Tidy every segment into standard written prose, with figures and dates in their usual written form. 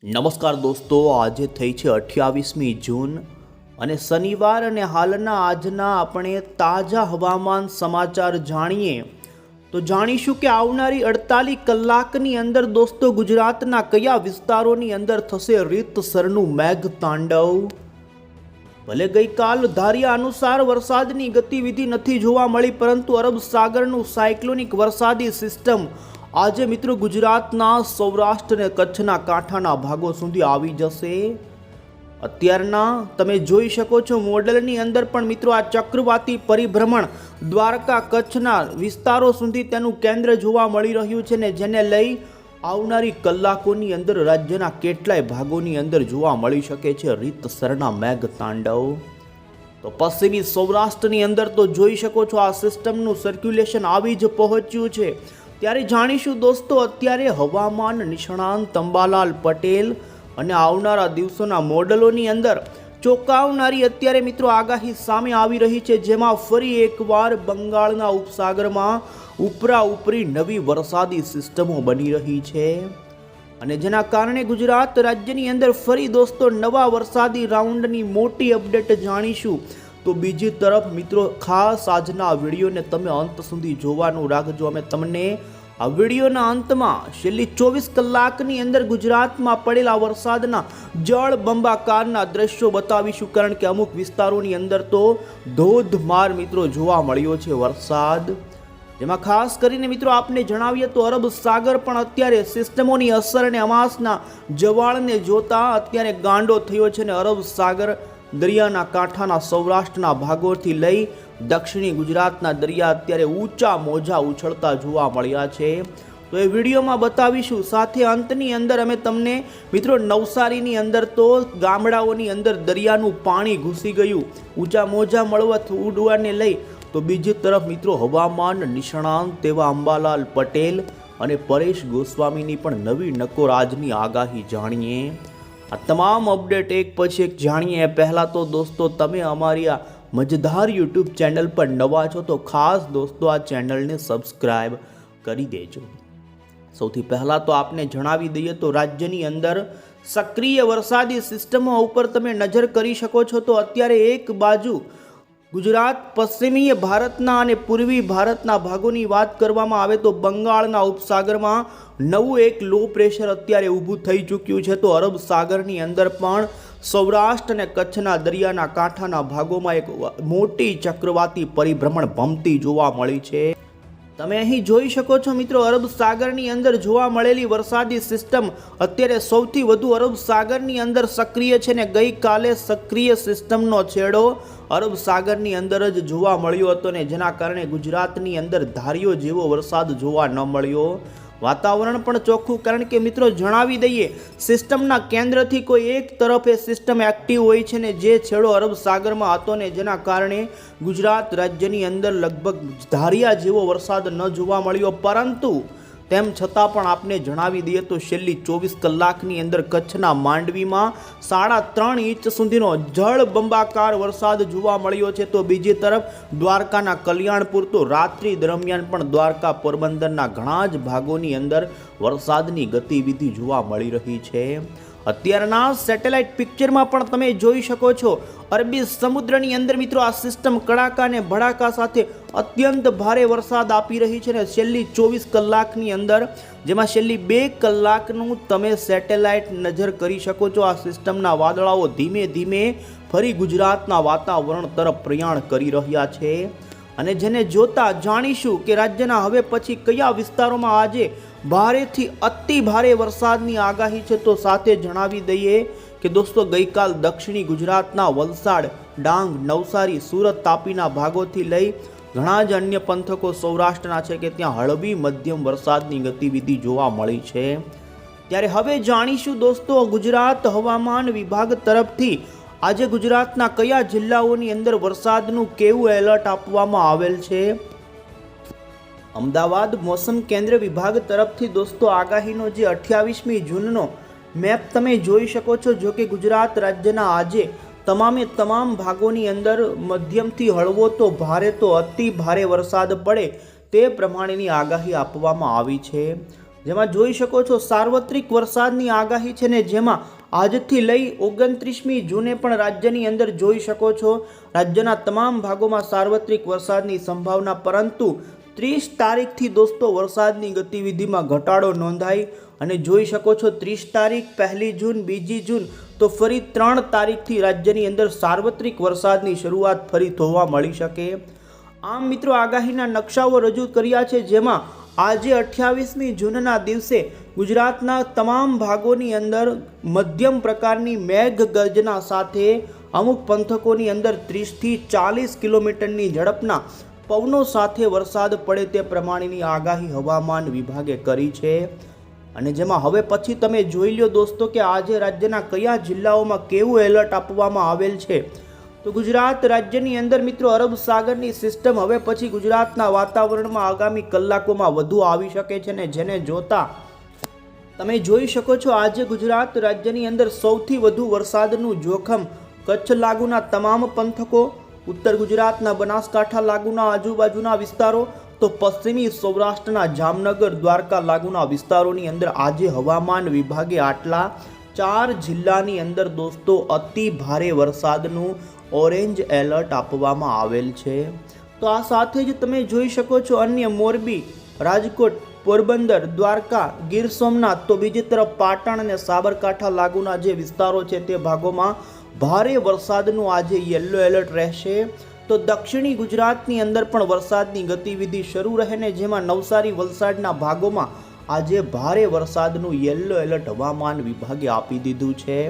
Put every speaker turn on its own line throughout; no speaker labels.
નમસ્કાર દોસ્તો, આજે થઈ છે 28મી જૂન અને શનિવાર અને હાલના આજના આપણે તાજા હવામાન સમાચાર જાણીએ તો જાણીશું કે આવનારી 48 કલાકની અંદર દોસ્તો ગુજરાતના કયા વિસ્તારોની અંદર થશે રીતસરનું મેઘ તાંડવ। ભલે ગઈકાલ ધાર્યા અનુસાર વરસાદની ગતિવિધિ નથી જોવા મળી, પરંતુ અરબ સાગરનું સાયક્લોનિક વરસાદી સિસ્ટમ આજે મિત્રો ગુજરાતના સૌરાષ્ટ્ર અને કચ્છના કાંઠાના ભાગો સુધી આવી જશે। અત્યારના તમે જોઈ શકો છો મોડેલની અંદર પણ મિત્રો આ ચક્રવાતી પરિભ્રમણ દ્વારકા કચ્છના વિસ્તારો સુધી તેનું કેન્દ્ર જોવા મળી રહ્યું છે ને જેને લઈ આવનારી કલાકોની અંદર રાજ્યના કેટલાય ભાગોની અંદર જોવા મળી શકે છે રીતસરના મેઘ તાંડવ। તો પશ્ચિમી સૌરાષ્ટ્રની અંદર તો જોઈ શકો છો આ સિસ્ટમનું સર્ક્યુલેશન આવી જ પહોંચ્યું છે। ત્યારે જાણીશું દોસ્તો અત્યારે હવામાન નિષ્ણાંત અંબાલાલ પટેલ અને આવનારા દિવસોના મોડલોની અંદર ચોંકાવનારી અત્યારે મિત્રો આગાહી સામે આવી રહી છે, જેમાં ફરી એકવાર બંગાળના ઉપસાગરમાં ઉપરા ઉપરી નવી વરસાદી સિસ્ટમો બની રહી છે અને જેના કારણે ગુજરાત રાજ્યની અંદર ફરી દોસ્તો નવા વરસાદી રાઉન્ડની મોટી અપડેટ જાણીશું। તો બીજી તરફ મિત્રો ખાસ આજના વિડીયોને તમે અંત સુધી જોવાનું રાખજો। અમે તમને આ વિડીયોના અંતમાં છેલ્લી 24 કલાકની અંદર ગુજરાતમાં પડેલા વરસાદના જળ બંબાકારના દ્રશ્યો બતાવીશું, કારણ કે અમુક વિસ્તારોની અંદર તો ધોધમાર મિત્રો જોવા મળ્યો છે વરસાદ। જેમાં ખાસ કરીને મિત્રો આપને જણાવીએ તો અરબ સાગર પણ અત્યારે સિસ્ટમોની અસર અને અમાસના જવાળને જોતા અત્યારે ગાંડો થયો છે અને અરબ સાગર દરિયાના કાંઠાના સૌરાષ્ટ્રના ભાગોથી લઈ દક્ષિણી ગુજરાતના દરિયા અત્યારે ઊંચા મોજા ઉછળતા જોવા મળ્યા છે। તો એ વિડીયોમાં બતાવીશું। સાથે અંતની અંદર અમે તમને મિત્રો નવસારીની અંદર તો ગામડાઓની અંદર દરિયાનું પાણી ઘૂસી ગયું, ઊંચા મોજા મળવા ઉડવાને લઈ તો બીજી તરફ મિત્રો હવામાન નિષ્ણાંત તેવા અંબાલાલ પટેલ અને પરેશ ગોસ્વામીની પણ નવી નકોર આજની આગાહી જાણીએ। આ તમામ અપડેટ એક પછી એક જાણીએ પહેલાં તો દોસ્તો તમે અમારી આ મજેદાર યુટ્યુબ ચેનલ પર નવા છો તો ખાસ દોસ્તો આ ચેનલને સબસ્ક્રાઈબ કરી દેજો। સૌથી પહેલાં તો આપને જણાવી દઈએ તો રાજ્યની અંદર સક્રિય વરસાદી સિસ્ટમો ઉપર તમે નજર કરી શકો છો તો અત્યારે એક બાજુ ગુજરાત પશ્ચિમીય ભારતના અને પૂર્વી ભારતના ભાગોની વાત કરવામાં આવે તો બંગાળના ઉપસાગરમાં નવું એક લો પ્રેશર અત્યારે ઊભું થઈ ચૂક્યું છે। તો અરબ સાગરની અંદર પણ સૌરાષ્ટ્ર અને કચ્છના દરિયાના કાંઠાના ભાગોમાં એક મોટી ચક્રવાતી પરિભ્રમણ ભમતી જોવા મળી છે। તમે અહીં જોઈ શકો છો મિત્રો અરબ સાગરની અંદર જોવા મળેલી વરસાદી સિસ્ટમ અત્યારે સૌથી વધુ અરબ સાગરની અંદર સક્રિય છે ને ગઈકાલે સક્રિય સિસ્ટમનો છેડો અરબ સાગરની અંદર જ જોવા મળ્યો હતો ને જેના કારણે ગુજરાતની અંદર ધાર્યો જેવો વરસાદ જોવા ન મળ્યો। વાતાવરણ પણ ચોખ્ખું, કારણ કે મિત્રો જણાવી દઈએ સિસ્ટમના કેન્દ્રથી કોઈ એક તરફ એ સિસ્ટમ એક્ટિવ હોય છે ને જે છેડો અરબ સાગરમાં હતો ને જેના કારણે ગુજરાત રાજ્યની અંદર લગભગ ધાર્યા જેવો વરસાદ ન જોવા મળ્યો, પરંતુ તેમ છતાં પણ આપને જણાવી દઈએ તો છેલ્લી 24 કલાકની અંદર કચ્છના માંડવીમાં 3.5 ઇંચ સુધીનો જળ બંબાકાર વરસાદ જોવા મળ્યો છે। તો બીજી તરફ દ્વારકાના કલ્યાણપુર તો રાત્રિ દરમિયાન પણ દ્વારકા પોરબંદરના ઘણા જ ભાગોની અંદર વરસાદની ગતિવિધિ જોવા મળી રહી છે। અત્યારના સેટેલાઇટ પિક્ચરમાં પણ તમે જોઈ શકો છો અરબી સમુદ્રની અંદર મિત્રો આ સિસ્ટમ કડાકા અને ભડાકા સાથે અત્યંત ભારે વરસાદ આપી રહી છે ને છેલ્લી 24 કલાકની અંદર, જેમાં છેલ્લી 2 કલાકનું તમે સેટેલાઇટ નજર કરી શકો છો આ સિસ્ટમના વાદળાઓ ધીમે ધીમે ફરી ગુજરાતના વાતાવરણ તરફ પ્રયાણ કરી રહ્યા છે અને જેને જોતા જાણીશું કે રાજ્યના હવે પછી કયા વિસ્તારોમાં આજે ભારેથી અતિ ભારે વરસાદની આગાહી છે। તો સાથે જણાવી દઈએ કે દોસ્તો ગઈકાલ દક્ષિણી ગુજરાતના વલસાડ, ડાંગ, નવસારી, સુરત, તાપીના ભાગોથી લઈ ઘણા જ અન્ય પંથકો સૌરાષ્ટ્રના છે કે ત્યાં હળવી મધ્યમ વરસાદની ગતિવિધિ જોવા મળી છે। ત્યારે હવે જાણીશું દોસ્તો ગુજરાત હવામાન વિભાગ તરફથી આજે ગુજરાતના કયા જિલ્લાઓની અંદર વરસાદનું કેવું એલર્ટ આપવામાં આવેલ છે। અમદાવાદ મોસમ કેન્દ્ર વિભાગ તરફથી દોસ્તો આગાહીનો જે 28મી જૂનનો મેપ તમે જોઈ શકો છો, જો કે ગુજરાત રાજ્યના આજે તમામે તમામ ભાગોની અંદર મધ્યમથી હળવો તો ભારે તો અતિ ભારે વરસાદ પડે તે પ્રમાણેની આગાહી આપવામાં આવી છે। જેમાં જોઈ શકો છો સાર્વત્રિક વરસાદની આગાહી છે ને જેમાં આજથી લઈ 29મી જૂને પણ રાજ્યની અંદર જોઈ શકો છો રાજ્યના તમામ ભાગોમાં સાર્વત્રિક વરસાદની સંભાવના, પરંતુ 30 તારીખથી દોસ્તો વરસાદની ગતિવિધિમાં ઘટાડો નોંધાઈ અને જોઈ શકો છો 30 તારીખ, 1 જૂન, 2 જૂન તો ફરી 3 તારીખથી રાજ્યની અંદર સાર્વત્રિક વરસાદની શરૂઆત ફરી થવા મળી શકે. આમ મિત્રો આગાહીના નકશાઓ રજૂ કર્યા છે, જેમાં આજે 28મી જૂનના દિવસે ગુજરાતના તમામ ભાગોની અંદર મધ્યમ પ્રકારની મેઘ ગર્જના સાથે અમુક પંથકોની અંદર 30થી 40 કિલોમીટરની ઝડપના પવનો સાથે વરસાદ પડે તે પ્રમાણેની આગાહી હવામાન વિભાગે કરી છે. અને જેમાં હવે પછી તમે જોઈ લો દોસ્તો કે આજે રાજ્યના કયા જિલ્લાઓમાં કેવું એલર્ટ આપવામાં આવેલ છે. તો ગુજરાત રાજ્યની અંદર મિત્રો અરબ સાગરની સિસ્ટમ હવે પછી ગુજરાતના વાતાવરણમાં આગામી કલાકોમાં વધુ આવી શકે છે ને જેને જોતા તમે જોઈ શકો છો આજે ગુજરાત રાજ્યની અંદર સૌથી વધુ વરસાદનું જોખમ કચ્છ લાગુના તમામ પંથકો, ઉત્તર ગુજરાતના બનાસકાંઠા લાગુના આજુબાજુના વિસ્તારો, તો પશ્ચિમી સૌરાષ્ટ્રના જામનગર, દ્વારકા લાગુના વિસ્તારોની અંદર આજે હવામાન વિભાગે આટલા 4 જિલ્લાની અંદર દોસ્તો અતિ ભારે વરસાદનું ઓરેન્જ એલર્ટ આપવામાં આવેલ છે. તો આ સાથે જ તમે જોઈ શકો છો અન્ય મોરબી, રાજકોટ, પોરબંદર, દ્વારકા, ગીર સોમનાથ, તો બીજી તરફ પાટણ અને સાબરકાંઠા લાગુના જે વિસ્તારો છે તે ભાગોમાં ભારે વરસાદનું આજે યલો એલર્ટ રહેશે. તો દક્ષિણી ગુજરાતની અંદર પણ વરસાદની ગતિવિધિ શરૂ રહે ને જેમાં નવસારી, વલસાડના ભાગોમાં આજે ભારે વરસાદનું યલો એલર્ટ હવામાન વિભાગે આપી દીધું છે.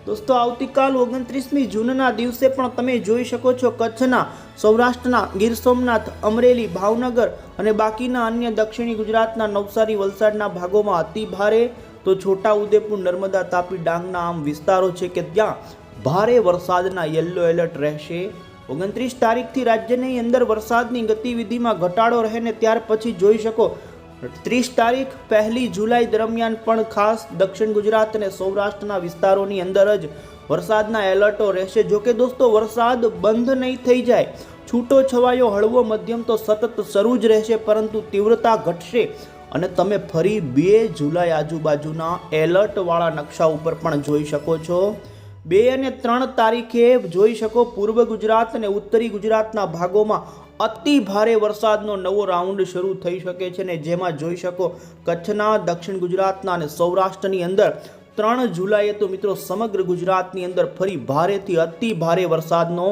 દોસ્તો આવતીકાલ 29મી જૂનના દિવસે પણ તમે જોઈ શકો છો કચ્છના, સૌરાષ્ટ્રના, ગીર સોમનાથ, અમરેલી, ભાવનગર અને બાકીના અન્ય દક્ષિણી ગુજરાતના નવસારી, વલસાડના ભાગોમાં અતિ ભારે, તો છોટા ઉદેપુર, નર્મદા, તાપી, ડાંગના આમ વિસ્તારો છે કે ત્યાં ભારે વરસાદના યલો એલર્ટ રહેશે. 29 તારીખથી રાજ્યની અંદર વરસાદની ગતિવિધિમાં ઘટાડો રહે ને ત્યાર પછી જોઈ શકો 30 તારીખ, 1 જુલાઈ દરમિયાન પણ ખાસ દક્ષિણ ગુજરાત અને સૌરાષ્ટ્રના વિસ્તારોની અંદર જ વરસાદના એલર્ટો રહેશે. જો કે દોસ્તો વરસાદ બંધ નહીં થઈ જાય, છૂટો છવાયો હળવો મધ્યમ તો સતત શરૂ જ રહેશે, પરંતુ તીવ્રતા ઘટશે અને તમે ફરી 2 જુલાઈ આજુબાજુના એલર્ટવાળા નકશા ઉપર પણ જોઈ શકો છો. 2 અને 3 તારીખે જોઈ શકો પૂર્વ ગુજરાત અને ઉત્તરી ગુજરાતના ભાગોમાં અતિ ભારે વરસાદનો નવો રાઉન્ડ શરૂ થઈ શકે છે ને જેમાં જોઈ શકો કચ્છના, દક્ષિણ ગુજરાતના અને સૌરાષ્ટ્રની અંદર 3 જુલાઈએ તો મિત્રો સમગ્ર ગુજરાતની અંદર ફરી ભારેથી અતિ ભારે વરસાદનો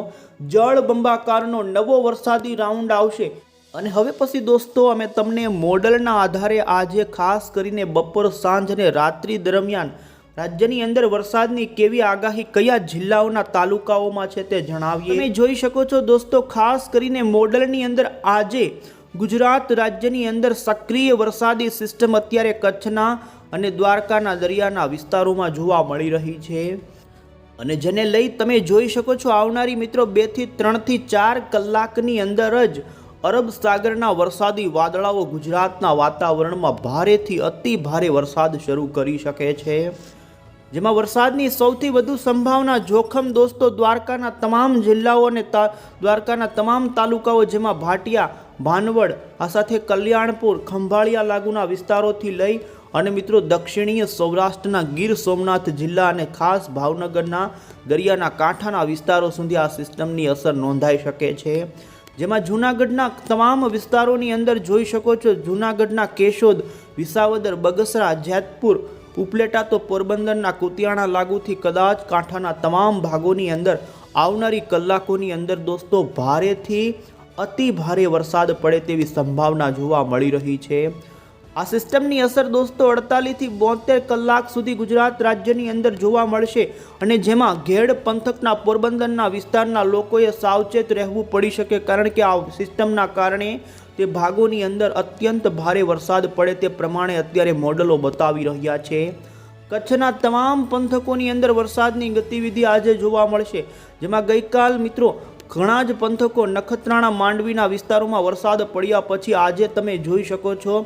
જળબંબાકારનો નવો વરસાદી રાઉન્ડ આવશે. અને હવે પછી દોસ્તો અમે તમને મોડલના આધારે આજે ખાસ કરીને બપોર, સાંજ અને રાત્રિ દરમિયાન રાજ્યની અંદર વરસાદની કેવી આગાહી કયા જિલ્લાઓના તાલુકાઓમાં છે તે જણાવીએ. તમે જોઈ શકો છો દોસ્તો ખાસ કરીને મોડલની અંદર આજે ગુજરાત રાજ્યની અંદર સક્રિય વરસાદી સિસ્ટમ અત્યારે કચ્છના અને દ્વારકાના દરિયાના વિસ્તારોમાં જોવા મળી રહી છે અને જેને લઈ તમે જોઈ શકો છો આવનારી મિત્રો 2 થી 3 થી 4 કલાકની અંદર જ અરબ સાગરના વરસાદી વાદળાઓ ગુજરાતના વાતાવરણમાં ભારેથી અતિ ભારે વરસાદ શરૂ કરી શકે છે. જેમાં વરસાદની સૌથી વધુ સંભાવના જોખમ દોસ્તો દ્વારકાના તમામ જિલ્લાઓ અને દ્વારકાના તમામ તાલુકાઓ જેમાં ભાટિયા, ભાનવડ, આ સાથે કલ્યાણપુર, ખંભાળિયા લાગુના વિસ્તારોથી લઈ અને મિત્રો દક્ષિણીય સૌરાષ્ટ્રના ગીર સોમનાથ જિલ્લા અને ખાસ ભાવનગરના દરિયાના કાંઠાના વિસ્તારો સુધી આ સિસ્ટમની અસર નોંધાઈ શકે છે. જેમાં જૂનાગઢના તમામ વિસ્તારોની અંદર જોઈ શકો છો જૂનાગઢના કેશોદ, વિસાવદર, બગસરા, જેતપુર, ઉપલેટા તો પોરબંદરના કુતિયાણા લાગુથી કદાચ કાંઠાના તમામ ભાગોની અંદર આવનારી કલાકોની અંદર દોસ્તો ભારેથી અતિ ભારે વરસાદ પડે તેવી સંભાવના જોવા મળી રહી છે. આ સિસ્ટમની અસર દોસ્તો 48 થી 72 કલાક સુધી ગુજરાત રાજ્યની અંદર જોવા મળશે અને જેમાં ઘેડ પંથકના પોરબંદરના વિસ્તારના લોકોએ સાવચેત રહેવું પડી શકે, કારણ કે આ સિસ્ટમના કારણે તે ભાગોની અંદર અત્યંત ભારે વરસાદ પડે તે પ્રમાણે અત્યારે મોડલો બતાવી રહ્યા છે. કચ્છના તમામ પંથકોની અંદર વરસાદની ગતિવિધિ આજે જોવા મળશે, જેમાં ગઈકાલ મિત્રો ઘણા જ પંથકો નખત્રાણા, માંડવીના વિસ્તારોમાં વરસાદ પડ્યા પછી આજે તમે જોઈ શકો છો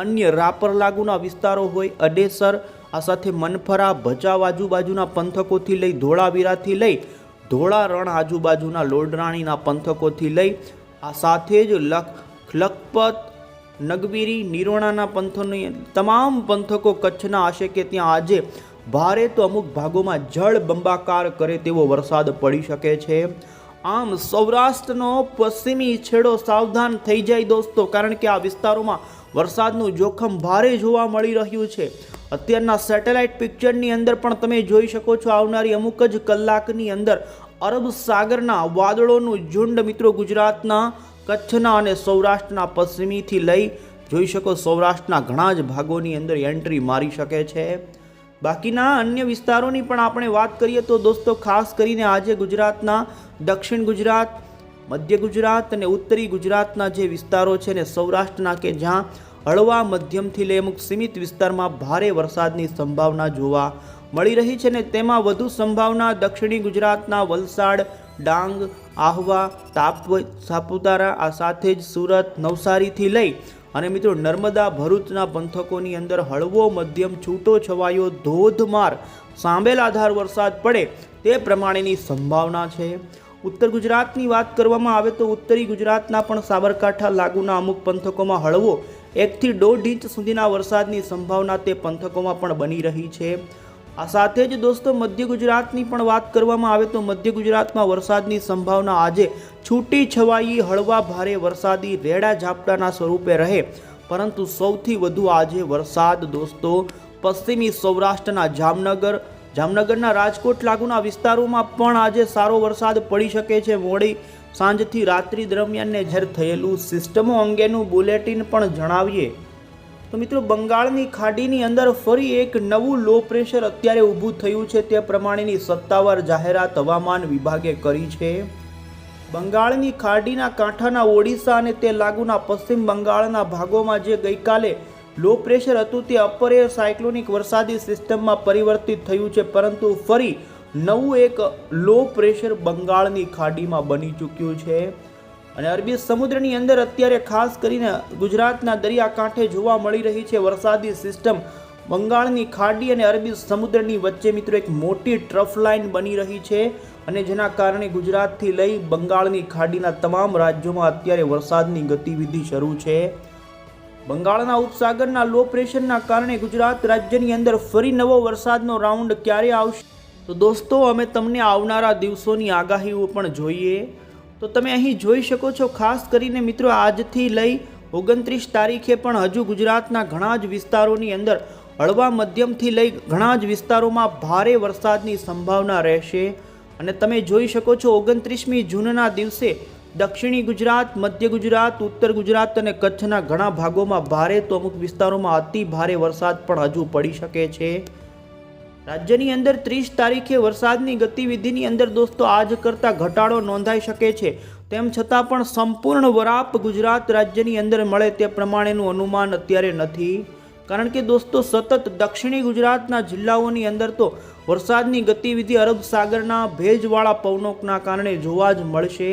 અન્ય રાપર લાગુના વિસ્તારો હોય, અડેસર, આ સાથે મનફરા, ભચાઉ આજુબાજુના પંથકોથી લઈ ધોળાવીરાથી લઈ ધોળા રણ આજુબાજુના લોડરાણીના પંથકોથી લઈ આ સાથે જ લખપત, નગવીરી, નિરોણાના પંથોની તમામ પંથકો કચ્છના હશે કે ત્યાં આજે ભારે તો અમુક ભાગોમાં જળ બંબાકાર કરે તેવો વરસાદ પડી શકે છે. આમ સૌરાષ્ટ્રનો પશ્ચિમી છેડો સાવધાન થઈ જાય દોસ્તો, કારણ કે આ વિસ્તારોમાં વરસાદનું જોખમ ભારે જોવા મળી રહ્યું છે. અત્યારના સેટેલાઇટ પિક્ચરની અંદર પણ તમે જોઈ શકો છો, આવનારી અમુક જ કલાકની અંદર અરબ સાગરના વાદળોનું ઝુંડ મિત્રો ગુજરાતના, કચ્છના અને સૌરાષ્ટ્રના પશ્ચિમીથી લઈ જોઈ શકો સૌરાષ્ટ્રના ઘણા જ ભાગોની અંદર એન્ટ્રી મારી શકે છે. બાકીના અન્ય વિસ્તારોની પણ આપણે વાત કરીએ તો દોસ્તો, ખાસ કરીને આજે ગુજરાતના દક્ષિણ ગુજરાત, મધ્ય ગુજરાત અને ઉત્તરી ગુજરાતના જે વિસ્તારો છે ને સૌરાષ્ટ્રના, કે જ્યાં હળવા મધ્યમથી લઈ અમુક સીમિત વિસ્તારમાં ભારે વરસાદની સંભાવના જોવા મળી રહી છે ને તેમાં વધુ સંભાવના દક્ષિણી ગુજરાતના વલસાડ, ડાંગ, આહવા, સાપુતારા, આ સાથે જ સુરત, નવસારીથી લઈ અને મિત્રો નર્મદા, ભરૂચના પંથકોની અંદર હળવો મધ્યમ છૂટો છવાયો ધોધમાર સાંબેલાધાર વરસાદ પડે તે પ્રમાણેની સંભાવના છે. ઉત્તર ગુજરાતની વાત કરવામાં આવે તો ઉત્તરી ગુજરાતના પણ સાબરકાંઠા લાગુના અમુક પંથકોમાં હળવો 1 થી 1.5 ઇંચ સુધીના વરસાદની સંભાવના તે પંથકોમાં પણ બની રહી છે. આ સાથે જ દોસ્તો મધ્ય ગુજરાતની પણ વાત કરવામાં આવે તો મધ્ય ગુજરાતમાં વરસાદની સંભાવના આજે છૂટી છવાઈ હળવા ભારે વરસાદી રેડા ઝાપટાના સ્વરૂપે રહે, પરંતુ સૌથી વધુ આજે વરસાદ દોસ્તો પશ્ચિમી સૌરાષ્ટ્રના જામનગરના રાજકોટ લાગુના વિસ્તારોમાં પણ આજે સારો વરસાદ પડી શકે છે. મોડી સાંજથી રાત્રિ દરમિયાન જ્યારે થયેલું સિસ્ટમો અંગેનું બુલેટિન પણ જણાવીએ તો મિત્રો બંગાળની ખાડીની અંદર ફરી એક નવું લો પ્રેશર અત્યારે ઊભું થયું છે તે પ્રમાણેની સત્તાવાર જાહેરાત હવામાન વિભાગે કરી છે. બંગાળની ખાડીના કાંઠાના ઓડિશા અને તે લાગુના પશ્ચિમ બંગાળના ભાગોમાં જે ગઈકાલે લો પ્રેશર હતું તે અપર એર સાયક્લોનિક વરસાદી સિસ્ટમમાં પરિવર્તિત થયું છે, પરંતુ ફરી નવું એક લો પ્રેશર બંગાળની ખાડીમાં બની ચૂક્યું છે અને અરબી સમુદ્રની અંદર અત્યારે ખાસ કરીને ગુજરાતના દરિયાકાંઠે જોવા મળી રહી છે વરસાદી સિસ્ટમ. બંગાળની ખાડી અને અરબી સમુદ્રની વચ્ચે મિત્રો એક મોટી ટ્રફ લાઇન બની રહી છે અને જેના કારણે ગુજરાતથી લઈ બંગાળની ખાડીના તમામ રાજ્યોમાં અત્યારે વરસાદની ગતિવિધિ શરૂ છે. બંગાળના ઉપસાગરના લો પ્રેશરના કારણે ગુજરાત રાજ્યની અંદર ફરી નવો વરસાદનો રાઉન્ડ ક્યારે આવશે તો દોસ્તો અમે તમને આવનારા દિવસોની આગાહીઓ પણ જોઈએ. તો તમે અહીં જોઈ શકો છો, ખાસ કરીને મિત્રો આજથી લઈ 29 તારીખે પણ હજુ ગુજરાતના ઘણા જ વિસ્તારોની અંદર હળવા મધ્યમથી લઈ ઘણા જ વિસ્તારોમાં ભારે વરસાદની સંભાવના રહેશે અને તમે જોઈ શકો છો 29મી જૂનના દિવસે દક્ષિણી ગુજરાત, મધ્ય ગુજરાત, ઉત્તર ગુજરાત અને કચ્છના ઘણા ભાગોમાં ભારે તો અમુક વિસ્તારોમાં અતિ ભારે વરસાદ પણ હજુ પડી શકે છે. રાજ્યની અંદર 30 તારીખે વરસાદની ગતિવિધિની અંદર દોસ્તો આજ કરતાં ઘટાડો નોંધાઈ શકે છે. તેમ છતાં પણ સંપૂર્ણ વરાપ ગુજરાત રાજ્યની અંદર મળે તે પ્રમાણેનું અનુમાન અત્યારે નથી, કારણ કે દોસ્તો સતત દક્ષિણી ગુજરાતના જિલ્લાઓની અંદર તો વરસાદની ગતિવિધિ અરબ સાગરના ભેજવાળા પવનોના કારણે જોવા જ મળશે.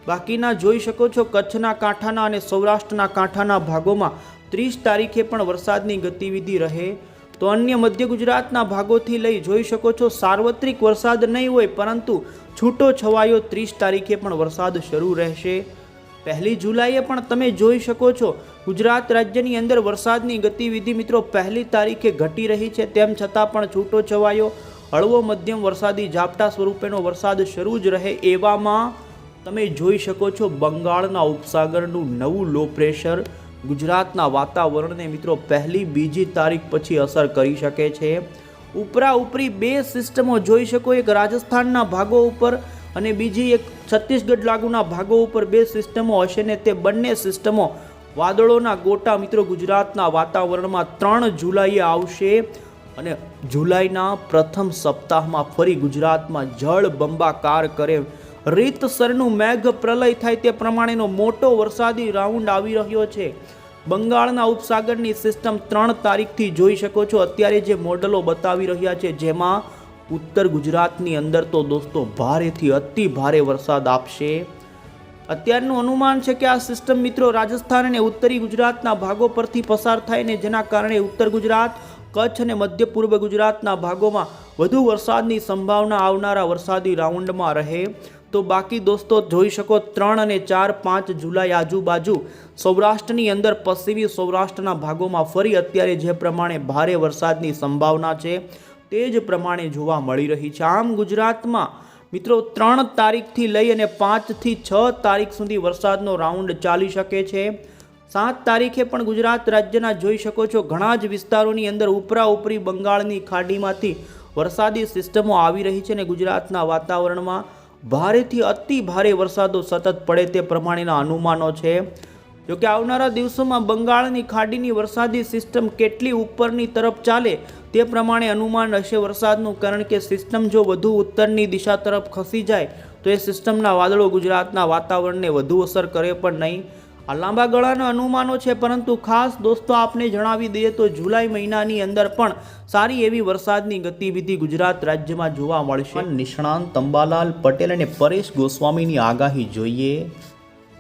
બાકીના જોઈ શકો છો કચ્છના કાંઠાના અને સૌરાષ્ટ્રના કાંઠાના ભાગોમાં 30 તારીખે પણ વરસાદની ગતિવિધિ રહે. તો અન્ય મધ્ય ગુજરાતના ભાગોથી લઈ જોઈ શકો છો સાર્વત્રિક વરસાદ નહીં હોય, પરંતુ છૂટો છવાયો 30 તારીખે પણ વરસાદ શરૂ રહેશે. 1 જુલાઈએ પણ તમે જોઈ શકો છો ગુજરાત રાજ્યની અંદર વરસાદની ગતિવિધિ મિત્રો 1 તારીખે ઘટી રહી છે, તેમ છતાં પણ છૂટો છવાયો હળવો મધ્યમ વરસાદી ઝાપટા સ્વરૂપેનો વરસાદ શરૂ જ રહે. એવામાં તમે જોઈ શકો છો બંગાળના ઉપસાગરનું નવું લો પ્રેશર ગુજરાતના વાતાવરણને મિત્રો 1-2 તારીખ પછી અસર કરી શકે છે. ઉપરી 2 સિસ્ટમો જોઈ શકો, એક રાજસ્થાનના ભાગો ઉપર અને બીજી એક છત્તીસગઢ લાગુના ભાગો ઉપર 2 સિસ્ટમો હશે ને તે બંને સિસ્ટમો વાદળોના ગોટા મિત્રો ગુજરાતના વાતાવરણમાં 3 જુલાઈએ આવશે અને જુલાઈના પ્રથમ સપ્તાહમાં ફરી ગુજરાતમાં જળ બંબાકાર કરે, રીતસરનું મેઘ પ્રલય થાય તે પ્રમાણેનો મોટો વરસાદી રાઉન્ડ આવી રહ્યો છે. બંગાળના ઉપસાગરની સિસ્ટમ 3 તારીખથી જોઈ શકો છો અત્યારે જે મોડલો બતાવી રહ્યા છે, જેમાં ઉત્તર ગુજરાતની અંદર તો દોસ્તો ભારેથી અતિ ભારે વરસાદ આપશે. અત્યારનું અનુમાન છે કે આ સિસ્ટમ મિત્રો રાજસ્થાન અને ઉત્તરી ગુજરાતના ભાગો પરથી પસાર થાય ને જેના કારણે ઉત્તર ગુજરાત, કચ્છ અને મધ્ય પૂર્વ ગુજરાતના ભાગોમાં વધુ વરસાદની સંભાવના આવનારા વરસાદી રાઉન્ડમાં રહે. તો બાકી દોસ્તો જોઈ શકો 3 અને 4, 5 જુલાઈ આજુબાજુ સૌરાષ્ટ્રની અંદર પશ્ચિમી સૌરાષ્ટ્રના ભાગોમાં ફરી અત્યારે જે પ્રમાણે ભારે વરસાદની સંભાવના છે તે જ પ્રમાણે જોવા મળી રહી છે. આમ ગુજરાતમાં મિત્રો 3 તારીખથી લઈ અને 5 થી 6 તારીખ સુધી વરસાદનો રાઉન્ડ ચાલી શકે છે. 7 તારીખે પણ ગુજરાત રાજ્યના જોઈ શકો છો ઘણા જ વિસ્તારોની અંદર ઉપરા ઉપરી બંગાળની ખાડીમાંથી વરસાદી સિસ્ટમો આવી રહી છે અને ગુજરાતના વાતાવરણમાં ભારેથી અતિ ભારે વરસાદો સતત પડે તે પ્રમાણેના અનુમાનો છે. જોકે આવનારા દિવસોમાં બંગાળની ખાડીની વરસાદી સિસ્ટમ કેટલી ઉપરની તરફ ચાલે તે પ્રમાણે અનુમાન હશે વરસાદનું, કારણ કે સિસ્ટમ જો વધુ ઉત્તરની દિશા તરફ ખસી જાય તો એ સિસ્ટમના વાદળો ગુજરાતના વાતાવરણને વધુ અસર કરે પણ નહીં. આ લાંબા ગાળાના અનુમાનો છે, પરંતુ ખાસ દોસ્તો આપને જણાવી દઈએ તો જુલાઈ મહિનાની અંદર પણ સારી એવી વરસાદની ગતિવિધિ ગુજરાત રાજ્યમાં જોવા મળશે. નિષ્ણાંત અંબાલાલ પટેલ અને પરેશ ગોસ્વામીની આગાહી જોઈએ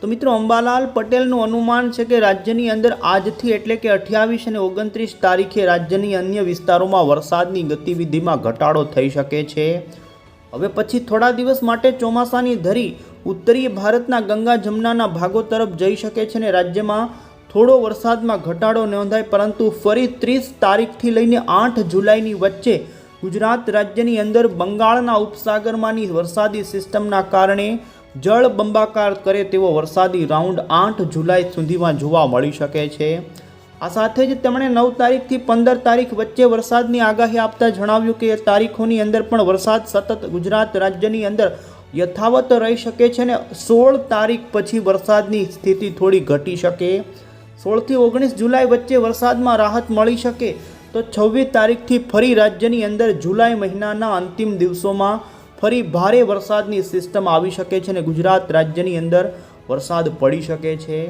તો મિત્રો અંબાલાલ પટેલનું અનુમાન છે કે રાજ્યની અંદર આજથી એટલે કે 28 અને 29 તારીખે રાજ્યની અન્ય વિસ્તારોમાં વરસાદની ગતિવિધિમાં ઘટાડો થઈ શકે છે. હવે પછી થોડા દિવસ માટે ચોમાસાની ધરી ઉત્તરીય ભારતના ગંગા જમનાના ભાગો તરફ જઈ શકે છે અને રાજ્યમાં થોડો વરસાદમાં ઘટાડો નોંધાય, પરંતુ ફરી 30 તારીખથી લઈને 8 જુલાઈની વચ્ચે ગુજરાત રાજ્યની અંદર બંગાળના ઉપસાગરમાંની વરસાદી સિસ્ટમના કારણે જળ બંબાકાર કરે તેવો વરસાદી રાઉન્ડ 8 જુલાઈ સુધીમાં જોવા મળી શકે છે. આ સાથે જ તેમણે 9 તારીખથી 15 તારીખ વચ્ચે વરસાદની આગાહી આપતા જણાવ્યું કે તારીખોની અંદર પણ વરસાદ સતત ગુજરાત રાજ્યની અંદર યથાવત રહી શકે છે અને 16 તારીખ પછી વરસાદની સ્થિતિ થોડી ઘટી શકે. 16 થી 19 જુલાઈ વચ્ચે વરસાદમાં રાહત મળી શકે તો 26 તારીખથી ફરી રાજ્યની અંદર જુલાઈ મહિનાના અંતિમ દિવસોમાં ફરી ભારે વરસાદની સિસ્ટમ આવી શકે છે અને ગુજરાત રાજ્યની અંદર વરસાદ પડી શકે છે.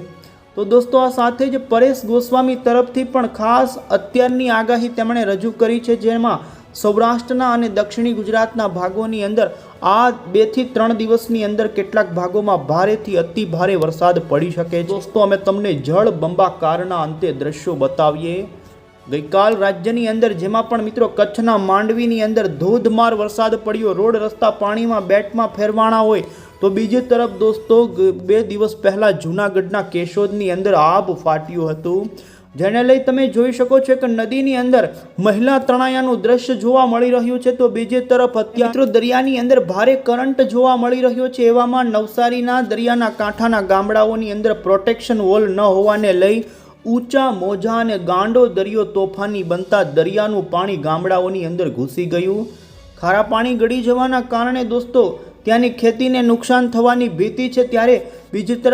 તો દોસ્તો આ સાથે જ પરેશ ગોસ્વામી તરફથી પણ ખાસ અત્યારની આગાહી તેમણે રજૂ કરી છે, જેમાં સૌરાષ્ટ્રના અને દક્ષિણી ગુજરાતના ભાગોની અંદર આ 2 થી 3 દિવસની અંદર કેટલાક ભાગોમાં ભારેથી અતિ ભારે વરસાદ પડી શકે છે. દોસ્તો અમે તમને જળ બંબાકારના અંતે દ્રશ્યો બતાવીએ. ગઈકાલ રાજ્યની અંદર જેમાં પણ મિત્રો કચ્છના માંડવીની અંદર ધોધમાર વરસાદ પડ્યો, રોડ રસ્તા પાણીમાં બેટમાં ફેરવાણા હોય, તો બીજી તરફ દોસ્તો 2 દિવસ પહેલાં જૂનાગઢના કેશોદની અંદર આબ ફાટ્યું હતું, જેને લઈ તમે જોઈ શકો છો કે નદીની અંદર મહિલા તણાયાનું દ્રશ્ય જોવા મળી રહ્યું છે. તો બીજી તરફ અત્યારે દરિયાની અંદર ભારે કરંટ જોવા મળી રહ્યો છે. એવામાં નવસારીના દરિયાના કાંઠાના ગામડાઓની અંદર પ્રોટેક્શન વોલ ન હોવાને લઈ ઊંચા મોજા અને ગાંડો દરિયો તોફાની બનતા દરિયાનું પાણી ગામડાઓની અંદર ઘૂસી ગયું. ખારા પાણી ગળી જવાના કારણે દોસ્તો ત્યાંની ખેતીને નુકસાન થવાની ભીતિ છે. ત્યારે બીજી તરફ